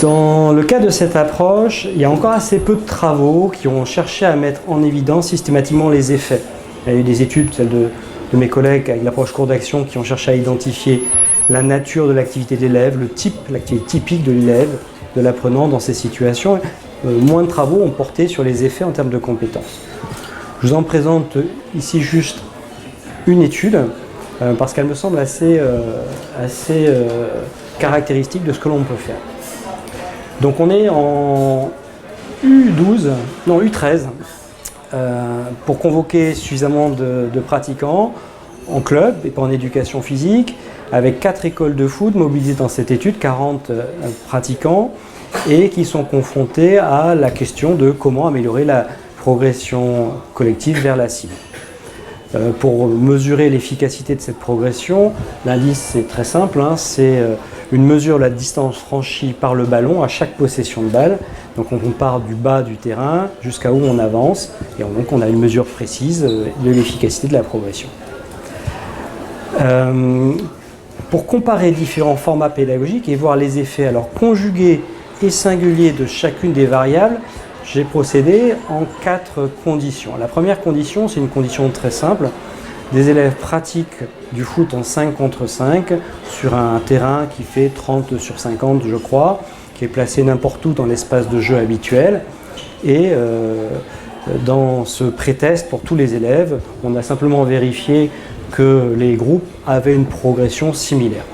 Dans le cas de cette approche, il y a encore assez peu de travaux qui ont cherché à mettre en évidence systématiquement les effets. Il y a eu des études, celles de mes collègues avec l'approche cours d'action, qui ont cherché à identifier la nature de l'activité de l'élève, l'activité typique de l'élève, de l'apprenant dans ces situations. Moins de travaux ont porté sur les effets en termes de compétences. Je vous en présente ici juste une étude, parce qu'elle me semble assez caractéristique de ce que l'on peut faire. Donc on est en U13, pour convoquer suffisamment de pratiquants en club et pas en éducation physique, avec 4 écoles de foot mobilisées dans cette étude, 40 pratiquants, et qui sont confrontés à la question de comment améliorer la progression collective vers la cible. Pour mesurer l'efficacité de cette progression, l'indice c'est très simple, c'est une mesure de la distance franchie par le ballon à chaque possession de balle. Donc on part du bas du terrain jusqu'à où on avance, et donc on a une mesure précise de l'efficacité de la progression. Pour comparer différents formats pédagogiques et voir les effets alors conjugués et singuliers de chacune des variables, j'ai procédé en 4 conditions. La première condition, c'est une condition très simple. Des élèves pratiquent du foot en 5 contre 5 sur un terrain qui fait 30 sur 50, je crois, qui est placé n'importe où dans l'espace de jeu habituel. Et dans ce pré-test pour tous les élèves, on a simplement vérifié que les groupes avaient une progression similaire.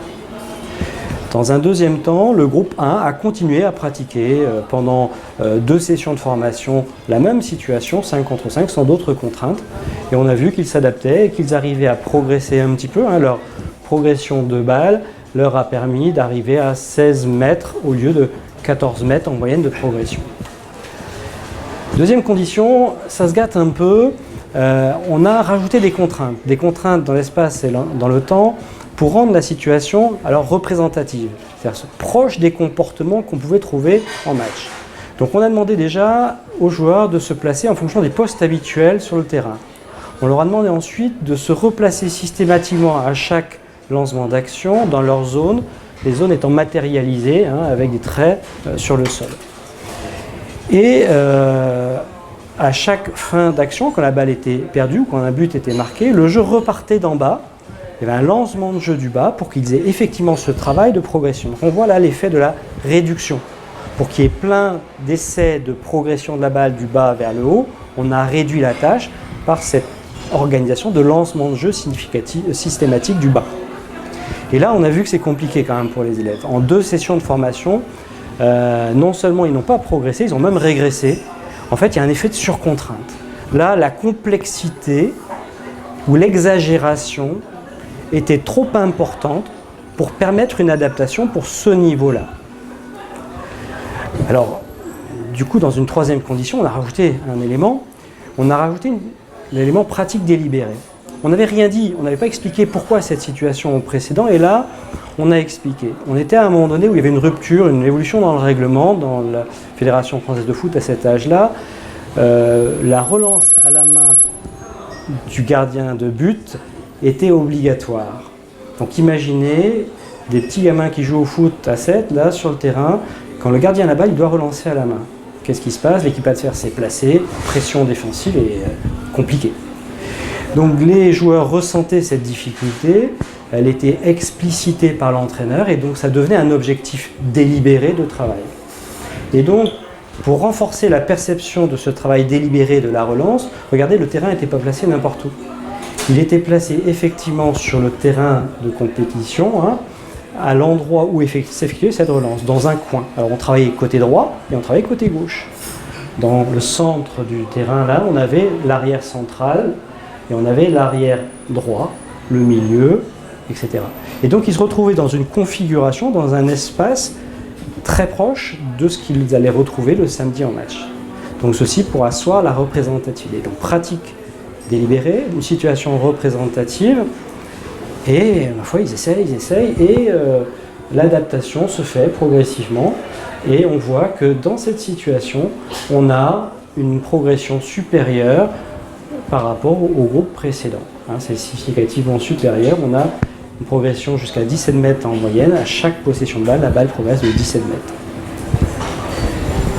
Dans un deuxième temps, le groupe 1 a continué à pratiquer pendant 2 sessions de formation la même situation, 5 contre 5, sans d'autres contraintes. Et on a vu qu'ils s'adaptaient et qu'ils arrivaient à progresser un petit peu. Leur progression de balle leur a permis d'arriver à 16 mètres au lieu de 14 mètres en moyenne de progression. Deuxième condition, ça se gâte un peu. On a rajouté des contraintes dans l'espace et dans le temps, pour rendre la situation alors représentative, c'est-à-dire proche des comportements qu'on pouvait trouver en match. Donc on a demandé déjà aux joueurs de se placer en fonction des postes habituels sur le terrain. On leur a demandé ensuite de se replacer systématiquement à chaque lancement d'action dans leur zone, les zones étant matérialisées avec des traits sur le sol. Et à chaque fin d'action, quand la balle était perdue ou quand un but était marqué, le jeu repartait d'en bas. Il y avait un lancement de jeu du bas pour qu'ils aient effectivement ce travail de progression. Donc on voit là l'effet de la réduction. Pour qu'il y ait plein d'essais de progression de la balle du bas vers le haut, on a réduit la tâche par cette organisation de lancement de jeu systématique du bas. Et là, on a vu que c'est compliqué quand même pour les élèves. En 2 sessions de formation, non seulement ils n'ont pas progressé, ils ont même régressé. En fait, il y a un effet de surcontrainte. Là, la complexité ou l'exagération était trop importante pour permettre une adaptation pour ce niveau-là. Alors, du coup, dans une 3e condition, on a rajouté un élément. On a rajouté l'élément pratique délibéré. On n'avait rien dit, on n'avait pas expliqué pourquoi cette situation au précédent, et là, on a expliqué. On était à un moment donné où il y avait une rupture, une évolution dans le règlement, dans la Fédération française de foot à cet âge-là. La relance à la main du gardien de but était obligatoire. Donc imaginez des petits gamins qui jouent au foot à 7, là, sur le terrain. Quand le gardien a la balle, il doit relancer à la main. Qu'est-ce qui se passe? L'équipe adverse s'est placée, pression défensive est compliquée. Donc les joueurs ressentaient cette difficulté, elle était explicitée par l'entraîneur et donc ça devenait un objectif délibéré de travail. Et donc, pour renforcer la perception de ce travail délibéré de la relance, regardez, le terrain n'était pas placé n'importe où. Il était placé effectivement sur le terrain de compétition, à l'endroit où s'effectuait cette relance, dans un coin. Alors on travaillait côté droit et on travaillait côté gauche. Dans le centre du terrain, là, on avait l'arrière central et on avait l'arrière droit, le milieu, etc. Et donc ils se retrouvaient dans une configuration, dans un espace très proche de ce qu'ils allaient retrouver le samedi en match. Donc ceci pour asseoir la représentativité. Donc pratique délibérée, une situation représentative, et ma foi ils essayent, et l'adaptation se fait progressivement, et on voit que dans cette situation, on a une progression supérieure par rapport au groupe précédent. C'est significativement supérieur, on a une progression jusqu'à 17 mètres en moyenne, à chaque possession de balle, la balle progresse de 17 mètres.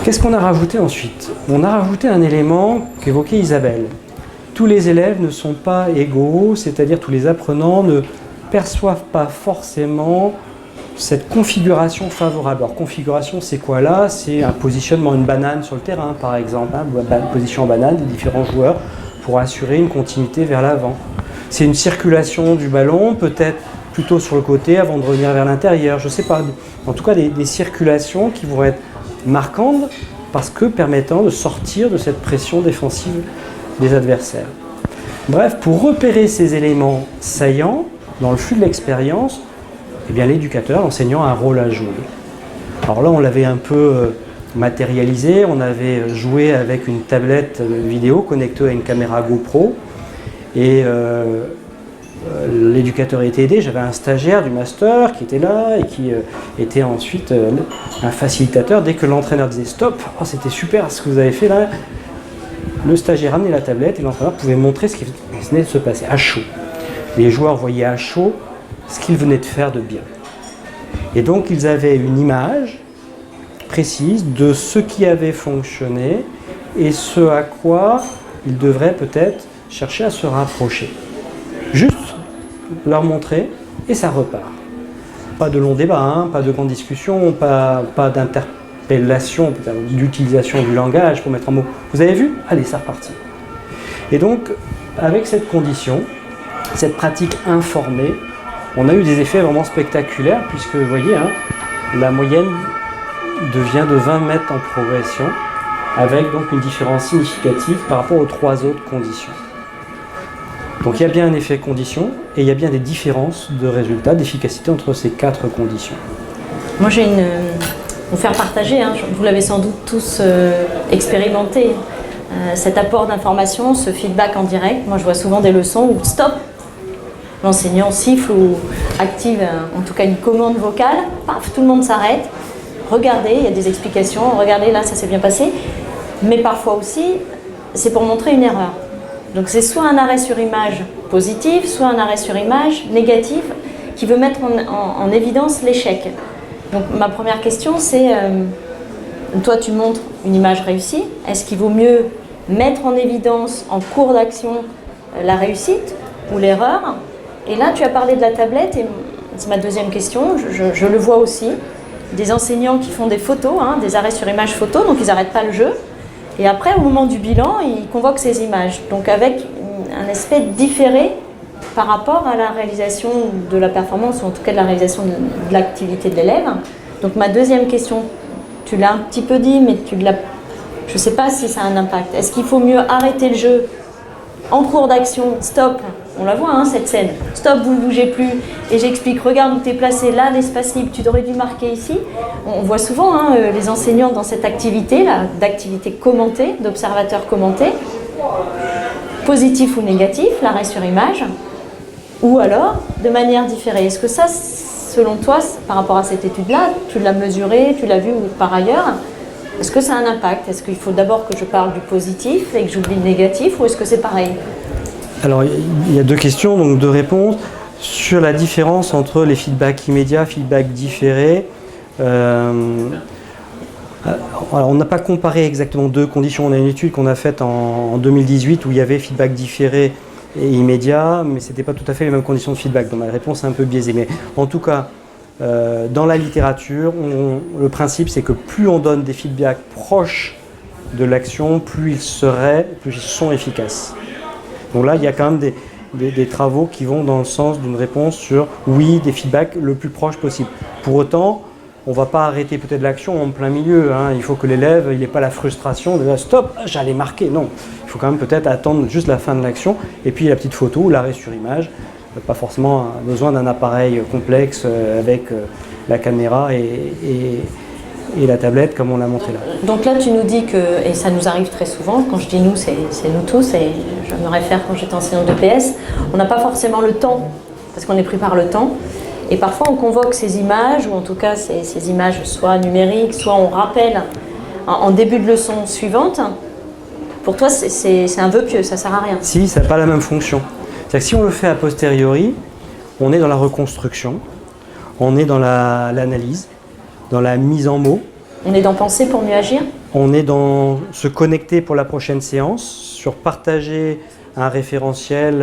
Qu'est-ce qu'on a rajouté ensuite? On a rajouté un élément qu'évoquait Isabelle. Tous les élèves ne sont pas égaux, c'est-à-dire tous les apprenants ne perçoivent pas forcément cette configuration favorable. Alors configuration, c'est quoi là? C'est un positionnement, une banane sur le terrain par exemple, position en banane des différents joueurs pour assurer une continuité vers l'avant. C'est une circulation du ballon, peut-être plutôt sur le côté avant de revenir vers l'intérieur, je ne sais pas. En tout cas des circulations qui vont être marquantes parce que permettant de sortir de cette pression défensive des adversaires. Bref, pour repérer ces éléments saillants dans le flux de l'expérience, eh bien l'éducateur, l'enseignant a un rôle à jouer. Alors là, on l'avait un peu matérialisé, on avait joué avec une tablette vidéo connectée à une caméra GoPro et l'éducateur était aidé. J'avais un stagiaire du master qui était là et qui était ensuite un facilitateur. Dès que l'entraîneur disait stop, oh, c'était super ce que vous avez fait là, le stagiaire amenait la tablette et l'entraîneur pouvait montrer ce qui venait de se passer à chaud. Les joueurs voyaient à chaud ce qu'ils venaient de faire de bien. Et donc ils avaient une image précise de ce qui avait fonctionné et ce à quoi ils devraient peut-être chercher à se rapprocher. Juste leur montrer et ça repart. Pas de long débat, hein, pas de grande discussion, pas d'interpellation, d'utilisation du langage pour mettre en mots. Vous avez vu? Allez, ça repartit. Et donc, avec cette condition, cette pratique informée, on a eu des effets vraiment spectaculaires puisque, vous voyez, hein, la moyenne devient de 20 mètres en progression avec donc une différence significative par rapport aux 3 autres conditions. Donc il y a bien un effet condition et il y a bien des différences de résultats, d'efficacité entre ces 4 conditions. Moi j'ai vous faire partager, hein, vous l'avez sans doute tous expérimenté, cet apport d'information, ce feedback en direct. Moi je vois souvent des leçons où stop, l'enseignant siffle ou active en tout cas une commande vocale, paf, tout le monde s'arrête, regardez, il y a des explications, regardez là ça s'est bien passé, mais parfois aussi c'est pour montrer une erreur. Donc c'est soit un arrêt sur image positif, soit un arrêt sur image négatif qui veut mettre en évidence l'échec. Donc ma première question c'est, toi tu montres une image réussie, est-ce qu'il vaut mieux mettre en évidence en cours d'action la réussite ou l'erreur? Et là tu as parlé de la tablette et c'est ma deuxième question, je le vois aussi, des enseignants qui font des photos, hein, des arrêts sur image photo, donc ils n'arrêtent pas le jeu. Et après, au moment du bilan, ils convoquent ces images. Donc avec un aspect différé par rapport à la réalisation de la performance, ou en tout cas de la réalisation de l'activité de l'élève. Donc ma deuxième question, tu l'as un petit peu dit, mais je ne sais pas si ça a un impact. Est-ce qu'il faut mieux arrêter le jeu en cours d'action, stop, on la voit hein, cette scène, stop, vous ne bougez plus, et j'explique, regarde où tu es placé, là l'espace libre, tu aurais dû marquer ici. On voit souvent hein, les enseignants dans cette activité, d'activité commentée, d'observateur commenté, positif ou négatif, l'arrêt sur image, ou alors de manière différée. Est-ce que ça, selon toi, par rapport à cette étude-là, tu l'as mesuré, tu l'as vu ou par ailleurs, est-ce que ça a un impact? Est-ce qu'il faut d'abord que je parle du positif et que j'oublie le négatif, ou est-ce que c'est pareil? Alors, il y a 2 questions, donc 2 réponses. Sur la différence entre les feedbacks immédiats, feedbacks différés, alors on n'a pas comparé exactement 2 conditions. On a une étude qu'on a faite en 2018 où il y avait feedback différé et immédiat, mais ce n'était pas tout à fait les mêmes conditions de feedback. Donc ma réponse est un peu biaisée. Mais en tout cas, dans la littérature, le principe c'est que plus on donne des feedbacks proches de l'action, plus ils sont efficaces. Donc là, il y a quand même des travaux qui vont dans le sens d'une réponse sur oui, des feedbacks le plus proche possible. Pour autant, on ne va pas arrêter peut-être l'action en plein milieu. Hein. Il faut que l'élève n'ait pas la frustration de stop, j'allais marquer. Non, il faut quand même peut-être attendre juste la fin de l'action. Et puis la petite photo, l'arrêt sur image. Pas forcément besoin d'un appareil complexe avec la caméra et la tablette comme on l'a montré là. Donc là tu nous dis que, et ça nous arrive très souvent, quand je dis nous c'est nous tous, et je me réfère quand j'étais enseignante de PS, on n'a pas forcément le temps, parce qu'on est pris par le temps, et parfois on convoque ces images, ou en tout cas ces images soit numériques, soit on rappelle en début de leçon suivante. Pour toi c'est un vœu pieux, ça sert à rien. Si, ça n'a pas la même fonction. C'est-à-dire que si on le fait a posteriori, on est dans la reconstruction, on est dans l'analyse, dans la mise en mots. On est dans penser pour mieux agir? On est dans se connecter pour la prochaine séance, sur partager un référentiel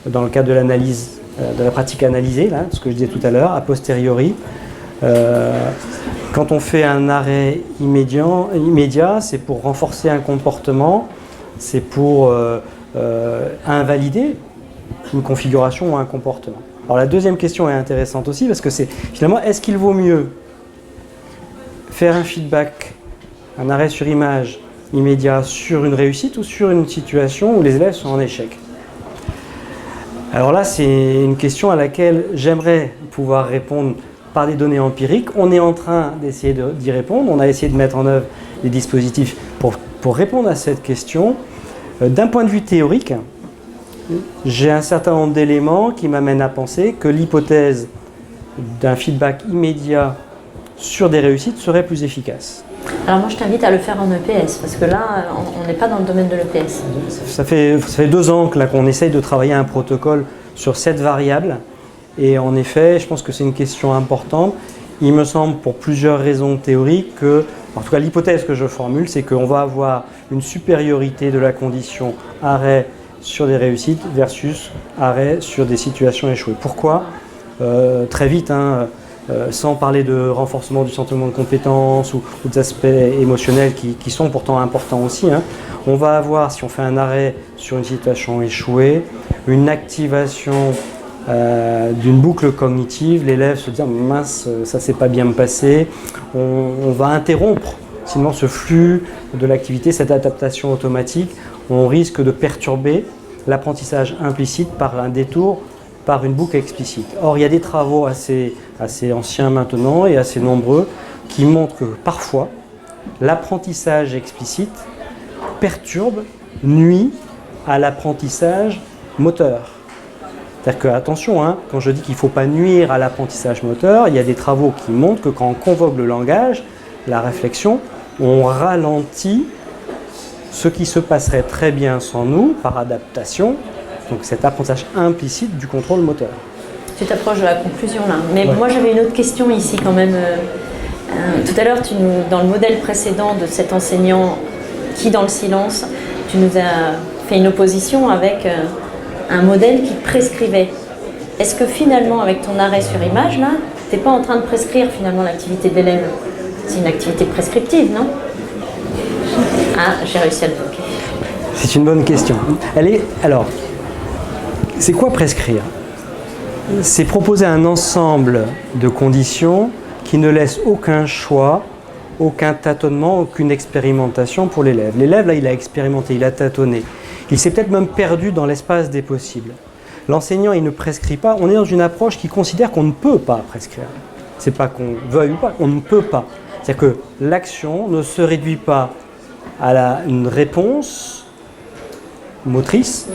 dans le cadre de l'analyse, de la pratique analysée, là, ce que je disais tout à l'heure, a posteriori. Quand on fait un arrêt immédiat, c'est pour renforcer un comportement, c'est pour invalider une configuration ou un comportement. Alors la deuxième question est intéressante aussi parce que c'est finalement, est-ce qu'il vaut mieux faire un feedback, un arrêt sur image immédiat sur une réussite ou sur une situation où les élèves sont en échec? Alors là, c'est une question à laquelle j'aimerais pouvoir répondre par des données empiriques. On est en train d'essayer d'y répondre. On a essayé de mettre en œuvre des dispositifs pour répondre à cette question. D'un point de vue théorique, j'ai un certain nombre d'éléments qui m'amènent à penser que l'hypothèse d'un feedback immédiat sur des réussites serait plus efficace. Alors moi je t'invite à le faire en EPS, parce que là on n'est pas dans le domaine de l'EPS. Ça fait 2 ans qu'on essaye de travailler un protocole sur cette variable, et en effet je pense que c'est une question importante. Il me semble, pour plusieurs raisons théoriques, que, en tout cas l'hypothèse que je formule, c'est qu'on va avoir une supériorité de la condition arrêt sur des réussites versus arrêt sur des situations échouées. Pourquoi? Très vite, sans parler de renforcement du sentiment de compétence ou des aspects émotionnels qui sont pourtant importants aussi, on va avoir, si on fait un arrêt sur une situation échouée, une activation d'une boucle cognitive. L'élève se dit « mince, ça s'est pas bien passé ». On va interrompre sinon ce flux de l'activité, cette adaptation automatique. On risque de perturber l'apprentissage implicite par un détour, par une boucle explicite. Or, il y a des travaux assez anciens maintenant et assez nombreux qui montrent que parfois, l'apprentissage explicite perturbe, nuit à l'apprentissage moteur. C'est-à-dire que, attention, quand je dis qu'il ne faut pas nuire à l'apprentissage moteur, il y a des travaux qui montrent que quand on convoque le langage, la réflexion, on ralentit ce qui se passerait très bien sans nous, par adaptation, donc cet apprentissage implicite du contrôle moteur. Tu t'approches de la conclusion là, mais ouais. Moi j'avais une autre question ici quand même. Tout à l'heure, dans le modèle précédent de cet enseignant qui, dans le silence, tu nous as fait une opposition avec un modèle qui prescrivait. Est-ce que finalement, avec ton arrêt sur image, là, tu n'es pas en train de prescrire finalement l'activité de l'élève? C'est une activité prescriptive, non? Ah, j'ai réussi à le bloquer. C'est une bonne question. Alors, c'est quoi prescrire? C'est proposer un ensemble de conditions qui ne laissent aucun choix, aucun tâtonnement, aucune expérimentation pour l'élève. L'élève, là, il a expérimenté, il a tâtonné. Il s'est peut-être même perdu dans l'espace des possibles. L'enseignant, il ne prescrit pas. On est dans une approche qui considère qu'on ne peut pas prescrire. C'est pas qu'on veuille ou pas, on ne peut pas. C'est-à-dire que l'action ne se réduit pas à une réponse motrice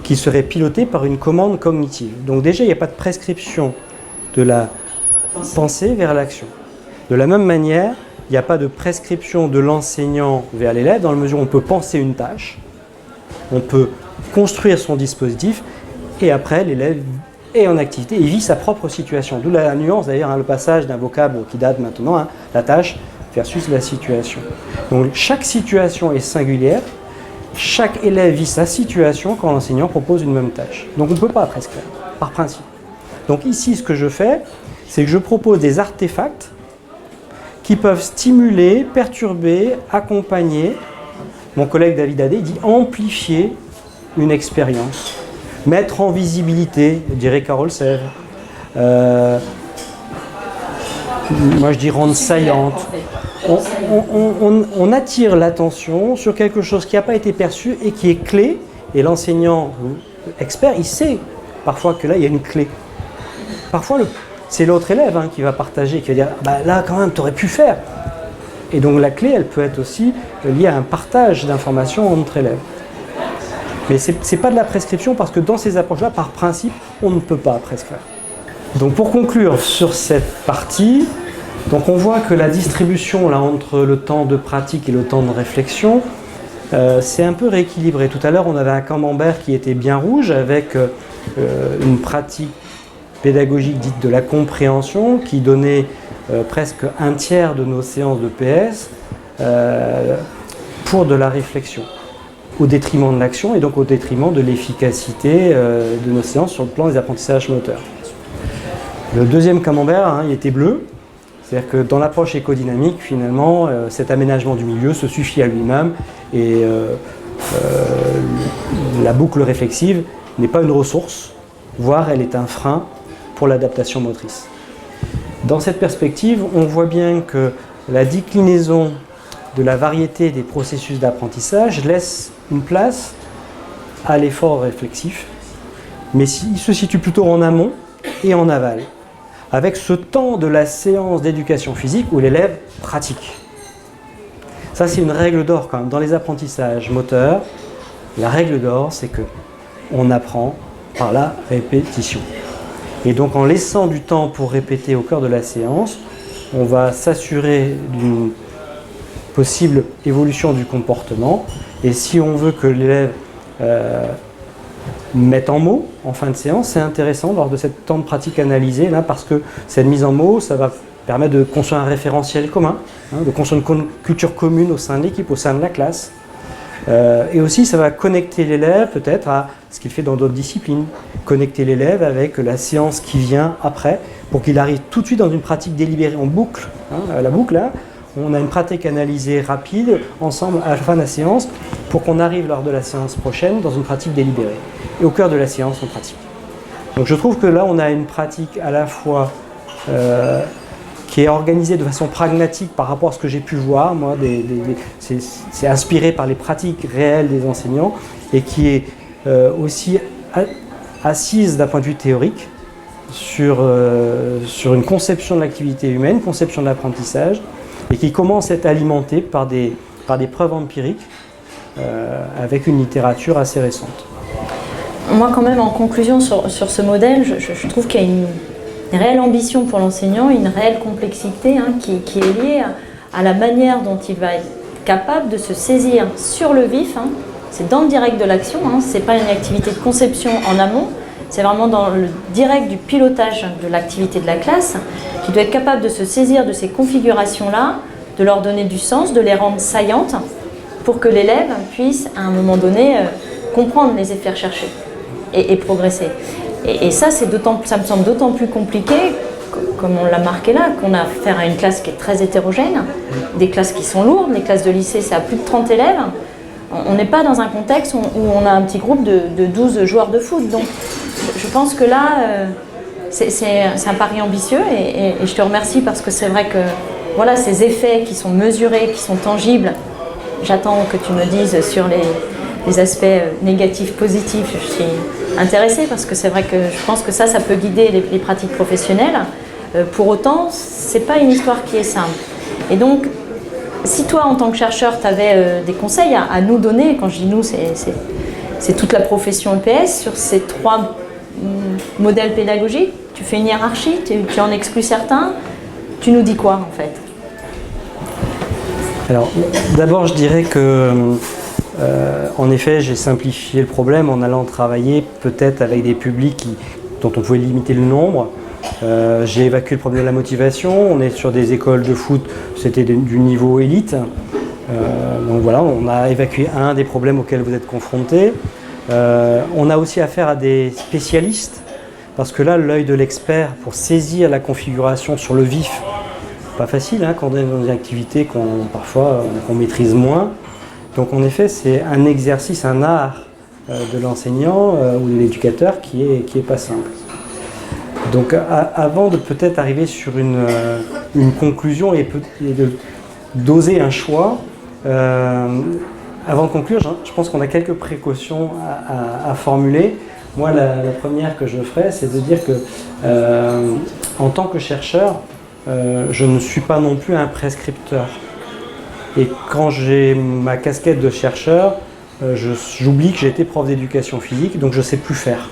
qui serait pilotée par une commande cognitive. Donc déjà, il n'y a pas de prescription de la pensée vers l'action. De la même manière, il n'y a pas de prescription de l'enseignant vers l'élève, dans la mesure où on peut penser une tâche, on peut construire son dispositif, et après, l'élève est en activité et vit sa propre situation. D'où la nuance, d'ailleurs, le passage d'un vocable qui date maintenant, la tâche versus la situation. Donc chaque situation est singulière, chaque élève vit sa situation quand l'enseignant propose une même tâche. Donc on ne peut pas prescrire, par principe. Donc ici, ce que je fais, c'est que je propose des artefacts qui peuvent stimuler, perturber, accompagner. Mon collègue David Adé dit amplifier une expérience, mettre en visibilité, dirait Carole Sèvres. Moi je dis rendre saillante. On attire l'attention sur quelque chose qui n'a pas été perçu et qui est clé. Et l'enseignant expert, il sait parfois que là il y a une clé. Parfois c'est l'autre élève qui va partager, qui va dire bah, là quand même tu aurais pu faire. Et donc la clé elle peut être aussi liée à un partage d'informations entre élèves. Mais ce n'est pas de la prescription parce que dans ces approches-là, par principe, on ne peut pas prescrire. Donc pour conclure sur cette partie, donc on voit que la distribution là, entre le temps de pratique et le temps de réflexion, c'est un peu rééquilibré. Tout à l'heure, on avait un camembert qui était bien rouge avec une pratique pédagogique dite de la compréhension qui donnait presque un tiers de nos séances de PS, pour de la réflexion, au détriment de l'action et donc au détriment de l'efficacité de nos séances sur le plan des apprentissages moteurs. Le deuxième camembert, il était bleu, c'est-à-dire que dans l'approche écodynamique, finalement, cet aménagement du milieu se suffit à lui-même et la boucle réflexive n'est pas une ressource, voire elle est un frein pour l'adaptation motrice. Dans cette perspective, on voit bien que la déclinaison de la variété des processus d'apprentissage laisse une place à l'effort réflexif, mais il se situe plutôt en amont et en aval, avec ce temps de la séance d'éducation physique où l'élève pratique. Ça, c'est une règle d'or quand même. Dans les apprentissages moteurs, la règle d'or, c'est qu'on apprend par la répétition. Et donc, en laissant du temps pour répéter au cœur de la séance, on va s'assurer d'une possible évolution du comportement. Et si on veut que l'élève mette en mots en fin de séance, c'est intéressant lors de cette temps de pratique analysée, là, parce que cette mise en mots, ça va permettre de construire un référentiel commun, de construire une culture commune au sein de l'équipe, au sein de la classe. Et aussi, ça va connecter l'élève peut-être à ce qu'il fait dans d'autres disciplines, connecter l'élève avec la séance qui vient après, pour qu'il arrive tout de suite dans une pratique délibérée en boucle. La boucle, là, on a une pratique analysée rapide, ensemble, à la fin de la séance, pour qu'on arrive lors de la séance prochaine dans une pratique délibérée. Et au cœur de la séance, on pratique. Donc je trouve que là, on a une pratique à la fois qui est organisée de façon pragmatique par rapport à ce que j'ai pu voir. Moi, c'est inspiré par les pratiques réelles des enseignants et qui est aussi assise d'un point de vue théorique sur une conception de l'activité humaine, conception de l'apprentissage, et qui commence à être alimentée par des preuves empiriques avec une littérature assez récente. Moi, quand même, en conclusion sur ce modèle, je trouve qu'il y a une réelle ambition pour l'enseignant, une réelle complexité qui est liée à la manière dont il va être capable de se saisir sur le vif. C'est dans le direct de l'action, ce n'est pas une activité de conception en amont, c'est vraiment dans le direct du pilotage de l'activité de la classe, qui doit être capable de se saisir de ces configurations-là, de leur donner du sens, de les rendre saillantes, pour que l'élève puisse, à un moment donné, comprendre les effets recherchés et progresser. Et ça, ça me semble d'autant plus compliqué, comme on l'a marqué là, qu'on a affaire à une classe qui est très hétérogène, des classes qui sont lourdes, les classes de lycée, c'est à plus de 30 élèves. On n'est pas dans un contexte où on a un petit groupe de 12 joueurs de foot. Donc, je pense que là, c'est un pari ambitieux et je te remercie parce que c'est vrai que voilà, ces effets qui sont mesurés, qui sont tangibles, j'attends que tu me dises sur les aspects négatifs, positifs. Je suis intéressée parce que c'est vrai que je pense que ça peut guider les pratiques professionnelles. Pour autant, c'est pas une histoire qui est simple. Et donc, si toi, en tant que chercheur, tu avais des conseils à nous donner, quand je dis nous, c'est toute la profession EPS, sur ces 3 modèles pédagogiques, tu fais une hiérarchie, tu en exclus certains, tu nous dis quoi en fait? Alors, d'abord, je dirais que, en effet, j'ai simplifié le problème en allant travailler peut-être avec des publics dont on pouvait limiter le nombre. J'ai évacué le problème de la motivation. On est sur des écoles de foot, c'était du niveau élite. Donc voilà, on a évacué un des problèmes auxquels vous êtes confrontés. On a aussi affaire à des spécialistes, parce que là, l'œil de l'expert pour saisir la configuration sur le vif, pas facile quand on est dans une activité qu'on maîtrise moins. Donc en effet, c'est un exercice, un art de l'enseignant ou de l'éducateur qui est pas simple. Donc avant de peut-être arriver sur une conclusion et d'oser un choix, avant de conclure, je pense qu'on a quelques précautions à formuler. Moi, la première que je ferai, c'est de dire que en tant que chercheur, je ne suis pas non plus un prescripteur. Et quand j'ai ma casquette de chercheur, j'oublie que j'ai été prof d'éducation physique, donc je ne sais plus faire.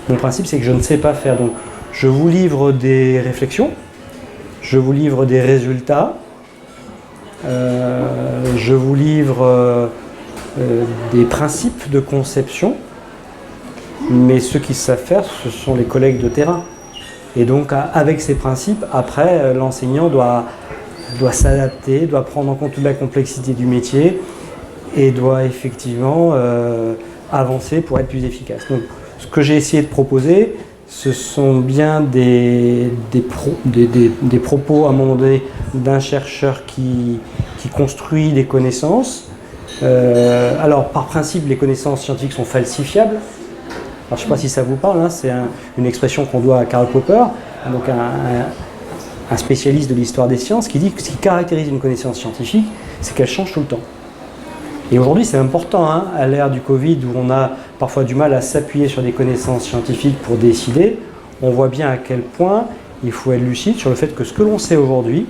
Mon principe, c'est que je ne sais pas faire. Donc, je vous livre des réflexions, je vous livre des résultats, je vous livre des principes de conception, mais ceux qui savent faire, ce sont les collègues de terrain. Et donc, avec ces principes, après, l'enseignant doit doit s'adapter, doit prendre en compte toute la complexité du métier et doit effectivement avancer pour être plus efficace. Donc, ce que j'ai essayé de proposer, ce sont bien des propos à un moment donné d'un chercheur qui construit des connaissances. Alors, par principe, les connaissances scientifiques sont falsifiables. Alors, je ne sais pas si ça vous parle, hein, c'est une expression qu'on doit à Karl Popper, donc un spécialiste de l'histoire des sciences, qui dit que ce qui caractérise une connaissance scientifique, c'est qu'elle change tout le temps. Et aujourd'hui, c'est important, hein, à l'ère du Covid, où on a parfois du mal à s'appuyer sur des connaissances scientifiques pour décider, on voit bien à quel point il faut être lucide sur le fait que ce que l'on sait aujourd'hui,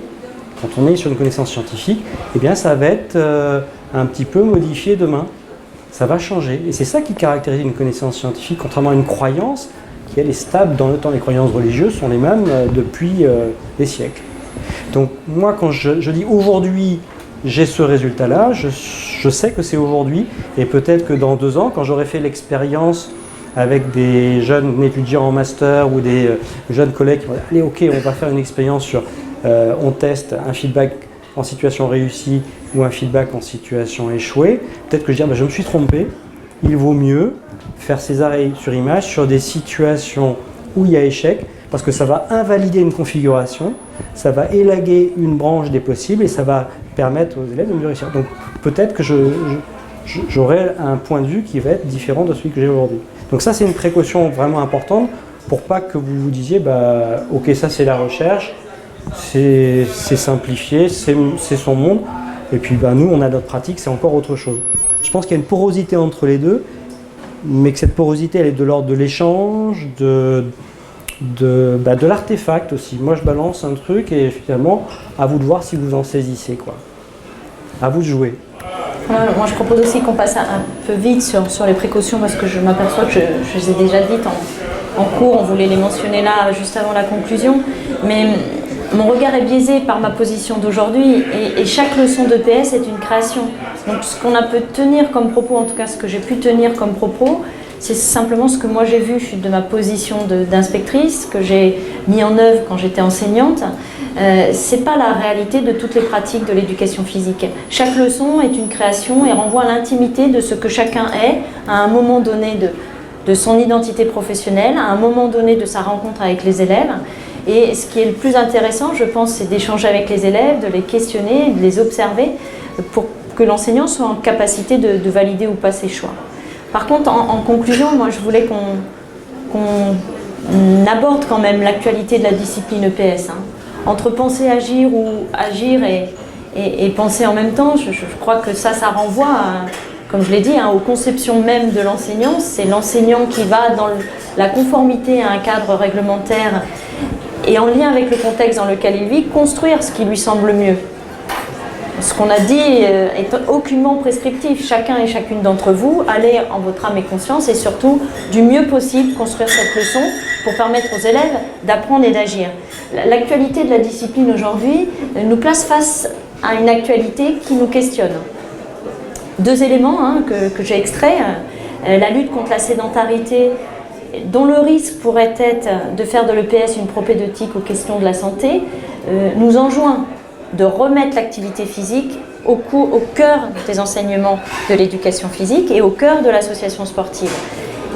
quand on est sur une connaissance scientifique, eh bien, ça va être un petit peu modifié demain. Ça va changer. Et c'est ça qui caractérise une connaissance scientifique, contrairement à une croyance qui, elle, est stable dans le temps. Les croyances religieuses sont les mêmes depuis des siècles. Donc, moi, quand je dis aujourd'hui, j'ai ce résultat-là, je sais que c'est aujourd'hui, et peut-être que dans 2 ans, quand j'aurai fait l'expérience avec des jeunes étudiants en master ou des jeunes collègues qui vont dire « Allez, ok, on va faire une expérience sur, on teste un feedback en situation réussie ou un feedback en situation échouée », peut-être que je dis « Je me suis trompé, il vaut mieux faire ces arrêts sur image sur des situations où il y a échec, parce que ça va invalider une configuration, ça va élaguer une branche des possibles et ça va permettre aux élèves de mieux réussir. » Donc peut-être que j'aurai un point de vue qui va être différent de celui que j'ai aujourd'hui. Donc ça, c'est une précaution vraiment importante pour pas que vous vous disiez « Ok, ça c'est la recherche, c'est simplifié, c'est son monde, et puis nous, on a notre pratique, c'est encore autre chose. » Je pense qu'il y a une porosité entre les deux, mais que cette porosité, elle est de l'ordre de l'échange, de l'artefact aussi. Moi, je balance un truc et finalement, à vous de voir si vous en saisissez, quoi. À vous de jouer. Moi, je propose aussi qu'on passe un peu vite sur les précautions parce que je m'aperçois que je les ai déjà dites en cours. On voulait les mentionner là, juste avant la conclusion. Mais mon regard est biaisé par ma position d'aujourd'hui et chaque leçon d'EPS est une création. Donc, ce qu'on a pu tenir comme propos, en tout cas ce que j'ai pu tenir comme propos, c'est simplement ce que moi j'ai vu de ma position d'inspectrice, que j'ai mis en œuvre quand j'étais enseignante. C'est pas la réalité de toutes les pratiques de l'éducation physique. Chaque leçon est une création et renvoie à l'intimité de ce que chacun est à un moment donné de son identité professionnelle, à un moment donné de sa rencontre avec les élèves. Et ce qui est le plus intéressant, je pense, c'est d'échanger avec les élèves, de les questionner, de les observer pour que l'enseignant soit en capacité de valider ou pas ses choix. Par contre, en conclusion, moi je voulais qu'on aborde quand même l'actualité de la discipline EPS. Hein. Entre penser agir ou agir et penser en même temps, je crois que ça renvoie, comme je l'ai dit, aux conceptions même de l'enseignant. C'est l'enseignant qui va dans la conformité à un cadre réglementaire et en lien avec le contexte dans lequel il vit, construire ce qui lui semble mieux. Ce qu'on a dit est aucunement prescriptif. Chacun et chacune d'entre vous, allez en votre âme et conscience et surtout, du mieux possible, construire cette leçon pour permettre aux élèves d'apprendre et d'agir. L'actualité de la discipline aujourd'hui nous place face à une actualité qui nous questionne. 2 éléments que j'ai extraits. La lutte contre la sédentarité, dont le risque pourrait être de faire de l'EPS une propédeutique aux questions de la santé, nous enjoint de remettre l'activité physique au cœur des enseignements de l'éducation physique et au cœur de l'association sportive.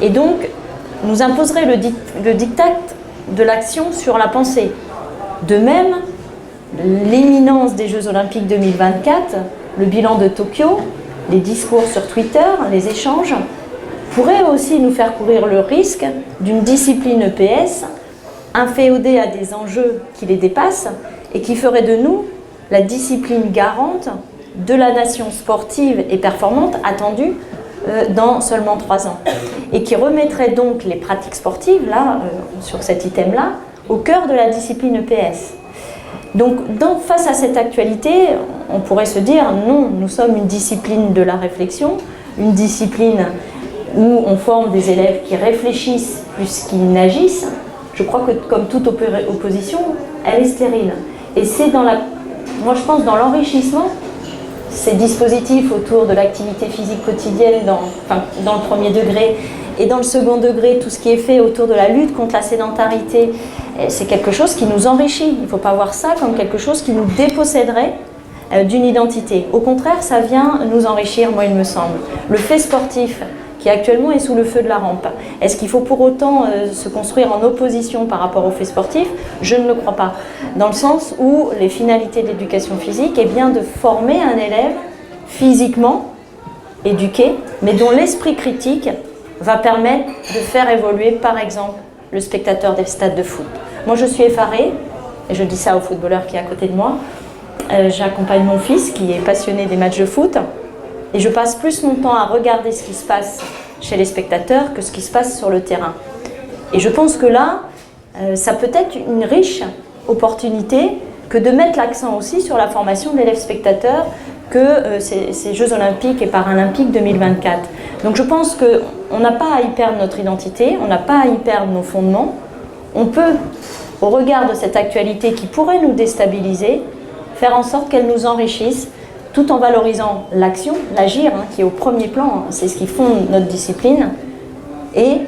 Et donc, nous imposerait le diktat de l'action sur la pensée. De même, l'imminence des Jeux Olympiques 2024, le bilan de Tokyo, les discours sur Twitter, les échanges, pourraient aussi nous faire courir le risque d'une discipline EPS inféodée à des enjeux qui les dépassent et qui ferait de nous la discipline garante de la nation sportive et performante attendue dans seulement 3 ans. Et qui remettrait donc les pratiques sportives, là, sur cet item-là, au cœur de la discipline EPS. Donc, face à cette actualité, on pourrait se dire, non, nous sommes une discipline de la réflexion, une discipline où on forme des élèves qui réfléchissent plus qu'ils n'agissent. Je crois que, comme toute opposition, elle est stérile. Et c'est moi je pense dans l'enrichissement, ces dispositifs autour de l'activité physique quotidienne dans le premier degré Et dans le second degré, tout ce qui est fait autour de la lutte contre la sédentarité, c'est quelque chose qui nous enrichit. Il ne faut pas voir ça comme quelque chose qui nous déposséderait d'une identité. Au contraire, ça vient nous enrichir, moi il me semble. Le fait sportif, qui actuellement est sous le feu de la rampe, est-ce qu'il faut pour autant se construire en opposition par rapport au fait sportif? Je ne le crois pas. Dans le sens où les finalités de l'éducation physique est bien de former un élève physiquement éduqué, mais dont l'esprit critique va permettre de faire évoluer, par exemple, le spectateur des stades de foot. Moi, je suis effarée, et je dis ça au footballeur qui est à côté de moi. J'accompagne mon fils qui est passionné des matchs de foot, et je passe plus mon temps à regarder ce qui se passe chez les spectateurs que ce qui se passe sur le terrain. Et je pense que là, ça peut être une riche opportunité que de mettre l'accent aussi sur la formation de l'élève spectateur que ces Jeux Olympiques et Paralympiques 2024. Donc je pense qu'on n'a pas à y perdre notre identité, on n'a pas à y perdre nos fondements. On peut, au regard de cette actualité qui pourrait nous déstabiliser, faire en sorte qu'elle nous enrichisse, tout en valorisant l'action, l'agir, qui est au premier plan, c'est ce qui fonde notre discipline, et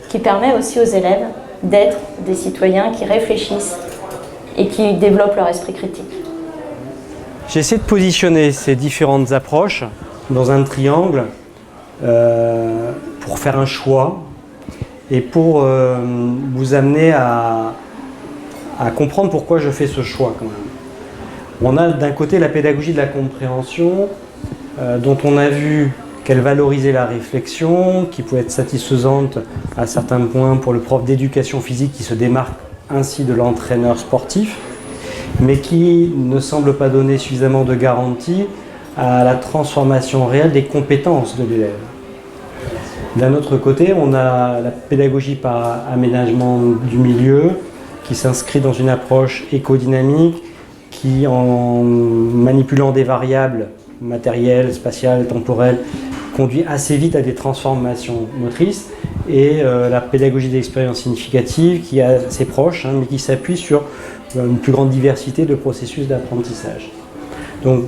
qui permet aussi aux élèves d'être des citoyens qui réfléchissent et qui développent leur esprit critique. J'essaie de positionner ces différentes approches dans un triangle pour faire un choix et pour vous amener à comprendre pourquoi je fais ce choix quand même. On a d'un côté la pédagogie de la compréhension dont on a vu qu'elle valorisait la réflexion, qui pouvait être satisfaisante à certains points pour le prof d'éducation physique qui se démarque ainsi de l'entraîneur sportif, mais qui ne semble pas donner suffisamment de garantie à la transformation réelle des compétences de l'élève. D'un autre côté, on a la pédagogie par aménagement du milieu, qui s'inscrit dans une approche écodynamique, qui, en manipulant des variables matérielles, spatiales, temporelles, conduit assez vite à des transformations motrices, et la pédagogie d'expérience significative, qui est assez proche, mais qui s'appuie sur une plus grande diversité de processus d'apprentissage. Donc,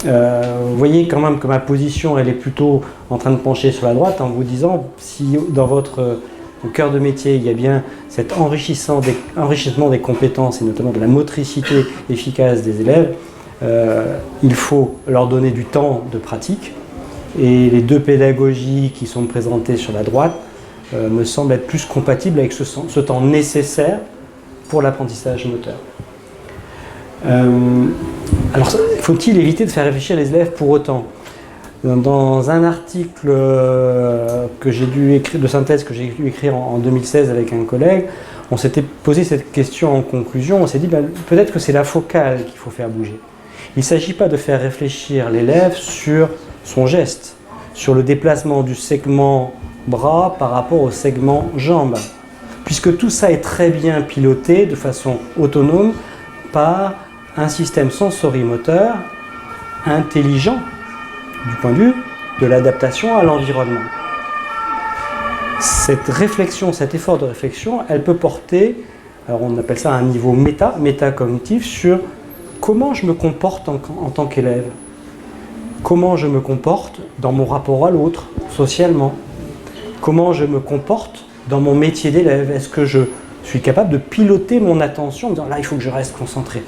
vous voyez quand même que ma position, elle est plutôt en train de pencher sur la droite, en vous disant, si dans votre cœur de métier, il y a bien cet enrichissement des compétences, et notamment de la motricité efficace des élèves, il faut leur donner du temps de pratique, et les deux pédagogies qui sont présentées sur la droite me semblent être plus compatibles avec ce temps nécessaire pour l'apprentissage moteur. Alors, faut-il éviter de faire réfléchir les élèves pour autant? Dans un article que j'ai dû écrire, de synthèse que j'ai dû écrire en 2016 avec un collègue, on s'était posé cette question en conclusion. On s'est dit peut-être que c'est la focale qu'il faut faire bouger. Il ne s'agit pas de faire réfléchir l'élève sur son geste, sur le déplacement du segment bras par rapport au segment jambes, puisque tout ça est très bien piloté de façon autonome par un système sensorimoteur intelligent du point de vue de l'adaptation à l'environnement. Cette réflexion, cet effort de réflexion, elle peut porter, alors on appelle ça un niveau métacognitif, sur comment je me comporte en tant qu'élève, comment je me comporte dans mon rapport à l'autre, socialement, comment je me comporte dans mon métier d'élève. Est-ce que je suis capable de piloter mon attention en disant là il faut que je reste concentré,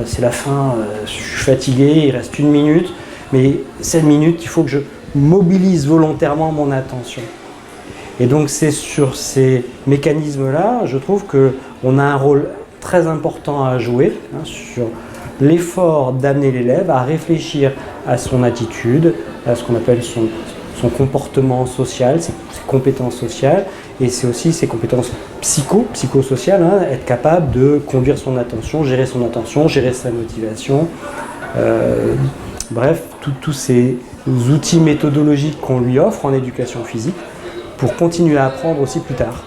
c'est la fin, je suis fatigué, il reste 1 minute, mais 7 minutes, il faut que je mobilise volontairement mon attention. Et donc c'est sur ces mécanismes-là, je trouve qu'on a un rôle très important à jouer sur l'effort d'amener l'élève à réfléchir à son attitude, à ce qu'on appelle son comportement social, ses compétences sociales, et c'est aussi ses compétences psychosociales, être capable de conduire son attention, gérer sa motivation. Bref, tous ces outils méthodologiques qu'on lui offre en éducation physique pour continuer à apprendre aussi plus tard.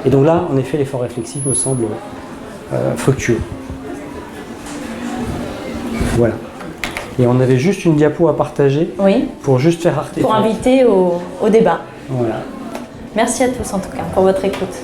Et donc là, en effet, l'effort réflexif me semble fructueux. Voilà. Et on avait juste une diapo à partager pour juste faire arrêter. Pour inviter au débat. Voilà. Merci à tous en tout cas pour votre écoute.